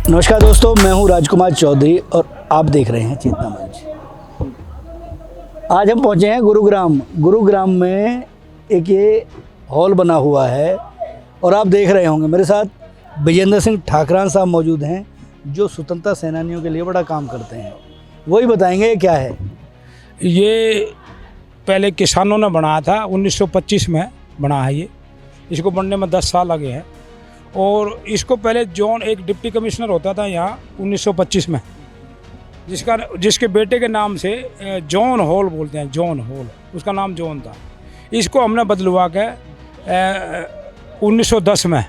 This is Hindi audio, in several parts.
नमस्कार दोस्तों, मैं हूं राजकुमार चौधरी और आप देख रहे हैं चेतना मंच। आज हम पहुंचे हैं गुरुग्राम में एक ये हॉल बना हुआ है और आप देख रहे होंगे मेरे साथ विजेंद्र सिंह ठाकरान साहब मौजूद हैं जो स्वतंत्रता सेनानियों के लिए बड़ा काम करते हैं। वही बताएंगे ये क्या है। ये पहले किसानों ने बनाया था, 1925 में बना है ये। इसको बनने में 10 साल लगे हैं और इसको पहले जॉन, एक डिप्टी कमिश्नर होता था यहाँ 1925 में, जिसके बेटे के नाम से जॉन हॉल बोलते हैं, जॉन हॉल, उसका नाम जॉन था। इसको हमने बदलवा के 1910 में,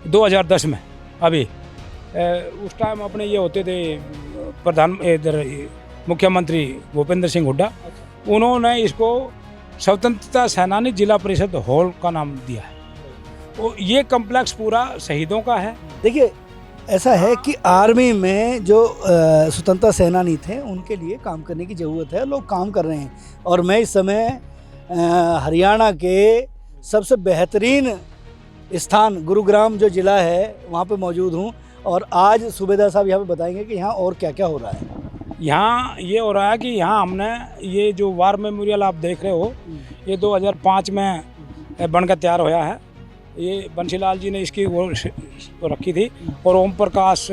2010 में, अभी उस टाइम अपने ये होते थे प्रधान, इधर मुख्यमंत्री भूपेंद्र सिंह हुड्डा, उन्होंने इसको स्वतंत्रता सेनानी जिला परिषद हॉल का नाम दिया है। और ये कम्प्लेक्स पूरा शहीदों का है। देखिए, ऐसा है कि आर्मी में जो स्वतंत्रता सेनानी थे उनके लिए काम करने की ज़रूरत है, लोग काम कर रहे हैं। और मैं इस समय हरियाणा के सबसे बेहतरीन स्थान गुरुग्राम जो ज़िला है वहाँ पे मौजूद हूँ और आज सूबेदार साहब यहाँ पे बताएंगे कि यहाँ और क्या क्या हो रहा है। यहाँ ये हो रहा है कि यहाँ हमने ये जो वार मेमोरियल आप देख रहे हो, ये 2005 में बनकर तैयार होया है। ये बंशीलाल जी ने इसकी वो रखी थी और ओम प्रकाश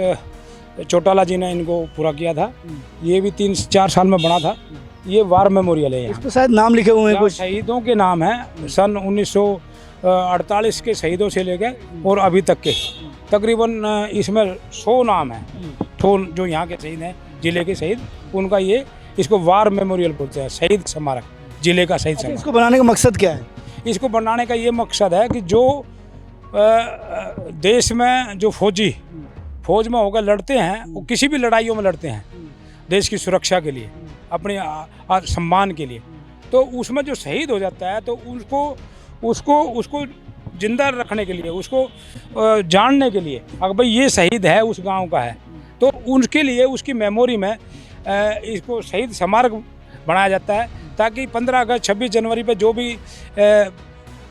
चौटाला जी ने इनको पूरा किया था। ये भी 3-4 साल में बना था। ये वार मेमोरियल है। इस पर शायद नाम लिखे हुए हैं कुछ शहीदों के नाम है, सन 1948 के शहीदों से लेकर और अभी तक के तकरीबन इसमें 100 नाम है। जो यहाँ के शहीद हैं, जिले के शहीद, उनका ये, इसको वार मेमोरियल बोलते हैं, शहीद स्मारक, जिले का शहीद स्मारक। इसको बनाने का मकसद क्या है? इसको बनाने का ये मकसद है कि जो देश में जो फौज में होकर लड़ते हैं, वो किसी भी लड़ाइयों में लड़ते हैं देश की सुरक्षा के लिए, अपने सम्मान के लिए, तो उसमें जो शहीद हो जाता है तो उसको जिंदा रखने के लिए, उसको जानने के लिए, अगर भाई ये शहीद है, उस गांव का है, तो उनके लिए, उसकी मेमोरी में इसको शहीद स्मारक बनाया जाता है, ताकि 15 अगस्त 26 जनवरी पे जो भी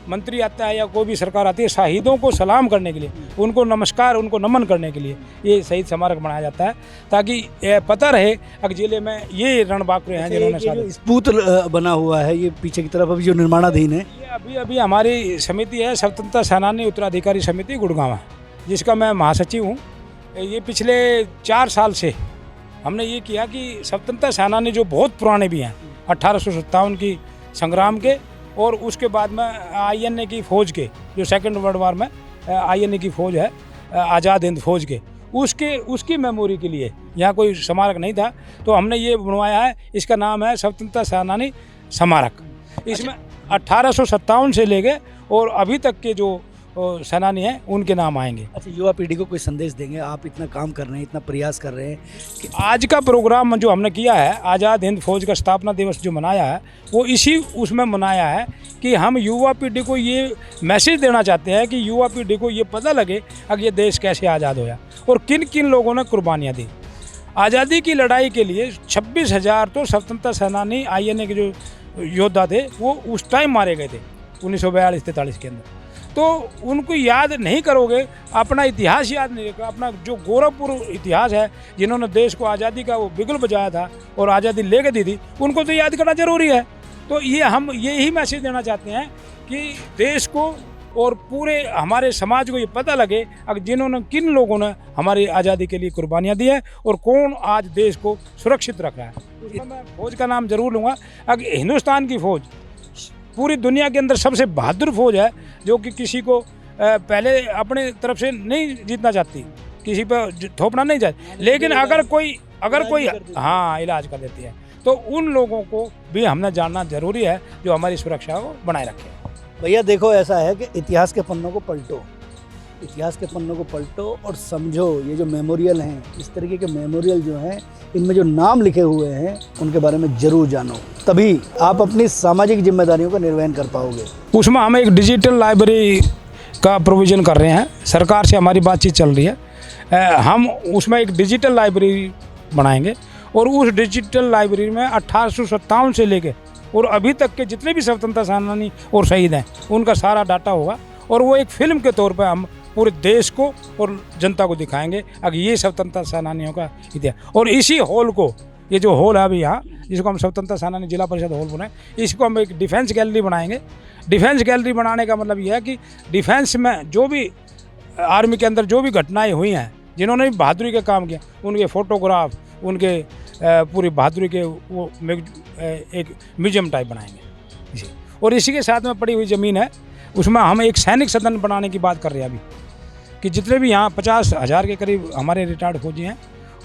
मंत्री आता है या कोई भी सरकार आती है, शहीदों को सलाम करने के लिए, उनको नमस्कार, उनको नमन करने के लिए ये शहीद स्मारक बनाया जाता है, ताकि पता रहे अगर जिले में ये रणबांकुरे हैं जिन्होंने स्पूत बना हुआ है ये पीछे की तरफ अभी जो निर्माणाधीन है। ये अभी हमारी समिति है, स्वतंत्रता सेनानी उत्तराधिकारी समिति गुड़गांव, जिसका मैं महासचिव हूँ। ये पिछले 4 साल से हमने ये किया कि स्वतंत्रता सेनानी जो बहुत पुराने भी हैं, 1857 की संग्राम के, और उसके बाद में आईएनए की फ़ौज के, जो सेकंड वर्ल्ड वार में आईएनए की फ़ौज है, आज़ाद हिंद फ़ौज के, उसकी मेमोरी के लिए यहाँ कोई स्मारक नहीं था, तो हमने ये बनवाया है। इसका नाम है स्वतंत्रता सेनानी स्मारक। इसमें 1857 से लेके और अभी तक के जो सेनानी हैं उनके नाम आएंगे। अच्छा, युवा पीढ़ी को कोई संदेश देंगे? आप इतना काम कर रहे हैं, इतना प्रयास कर रहे हैं कि आज का प्रोग्राम जो हमने किया है, आज़ाद हिंद फौज का स्थापना दिवस जो मनाया है, वो इसी उसमें मनाया है कि हम युवा पीढ़ी को ये मैसेज देना चाहते हैं कि युवा पीढ़ी को ये पता लगे कि ये देश कैसे आज़ाद होया और किन किन लोगों ने कुर्बानियाँ दी। आज़ादी की लड़ाई के लिए 26,000 तो स्वतंत्रता सेनानी आईएनए के जो योद्धा थे वो उस टाइम मारे गए थे 1942-43 के अंदर। तो उनको याद नहीं करोगे, अपना इतिहास याद नहीं रखा, अपना जो गौरवपूर्ण इतिहास है, जिन्होंने देश को आज़ादी का वो बिगुल बजाया था और आज़ादी लेके दी थी, उनको तो याद करना जरूरी है। तो ये हम यही मैसेज देना चाहते हैं कि देश को और पूरे हमारे समाज को ये पता लगे अगर जिन्होंने, किन लोगों ने हमारी आज़ादी के लिए कुर्बानियाँ दी है और कौन आज देश को सुरक्षित रख रहा है। उसमें मैं फौज का नाम जरूर लूँगा। अगर हिंदुस्तान की फ़ौज पूरी दुनिया के अंदर सबसे बहादुर फौज है, जो कि किसी को पहले अपने तरफ से नहीं जीतना चाहती, किसी पर थोपना नहीं चाहती, लेकिन अगर कोई हाँ इलाज कर देती है, तो उन लोगों को भी हमने जानना जरूरी है जो हमारी सुरक्षा को बनाए रखे। भैया देखो, ऐसा है कि इतिहास के पन्नों को पलटो, इतिहास के पन्नों को पलटो और समझो ये जो मेमोरियल हैं, इस तरीके के मेमोरियल जो हैं, इनमें जो नाम लिखे हुए हैं उनके बारे में ज़रूर जानो, तभी आप अपनी सामाजिक जिम्मेदारियों का निर्वहन कर पाओगे। उसमें हम एक डिजिटल लाइब्रेरी का प्रोविज़न कर रहे हैं, सरकार से हमारी बातचीत चल रही है। हम उसमें एक डिजिटल लाइब्रेरी बनाएंगे और उस डिजिटल लाइब्रेरी में 1857 से लेके और अभी तक के जितने भी स्वतंत्रता सेनानी और शहीद हैं उनका सारा डाटा होगा और वो एक फ़िल्म के तौर पर हम पूरे देश को और जनता को दिखाएंगे। अगर ये स्वतंत्रता सेनानियों का इतिहास, और इसी हॉल को, ये जो हॉल है अभी यहाँ, जिसको हम स्वतंत्रता सेनानी जिला परिषद हॉल बनाए, इसको हम एक डिफेंस गैलरी बनाएंगे। डिफेंस गैलरी बनाने का मतलब ये है कि डिफेंस में जो भी आर्मी के अंदर जो भी घटनाएं हुई हैं, जिन्होंने भी बहादुरी का काम किया, उनके फोटोग्राफ, उनके पूरी बहादुरी के वो एक म्यूजियम टाइप बनाएंगे इसी। और इसी के साथ में पड़ी हुई ज़मीन है, उसमें हम एक सैनिक सदन बनाने की बात कर रहे हैं अभी, कि जितने भी यहाँ 50,000 के करीब हमारे रिटायर्ड फौजी हैं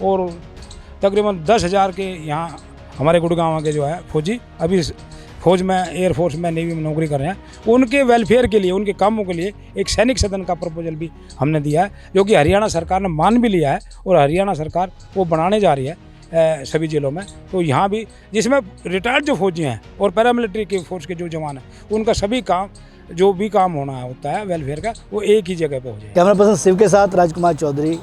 और तकरीबन 10,000 के यहाँ हमारे गुड़गांव के जो है फौजी अभी फौज में, एयरफोर्स में, नेवी में नौकरी कर रहे हैं, उनके वेलफेयर के लिए, उनके कामों के लिए एक सैनिक सदन का प्रपोजल भी हमने दिया है, जो कि हरियाणा सरकार ने मान भी लिया है और हरियाणा सरकार वो बनाने जा रही है सभी जिलों में। तो यहाँ भी, जिसमें रिटायर्ड जो फौजी हैं और पैरामिलिट्री के फोर्स के जो जवान हैं, उनका सभी काम, जो भी काम होना होता है वेलफेयर का, वो एक ही जगह पर हो जाए। कैमरा पर्सन शिव के साथ राजकुमार चौधरी,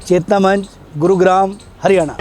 चेतना मंच, गुरुग्राम, हरियाणा।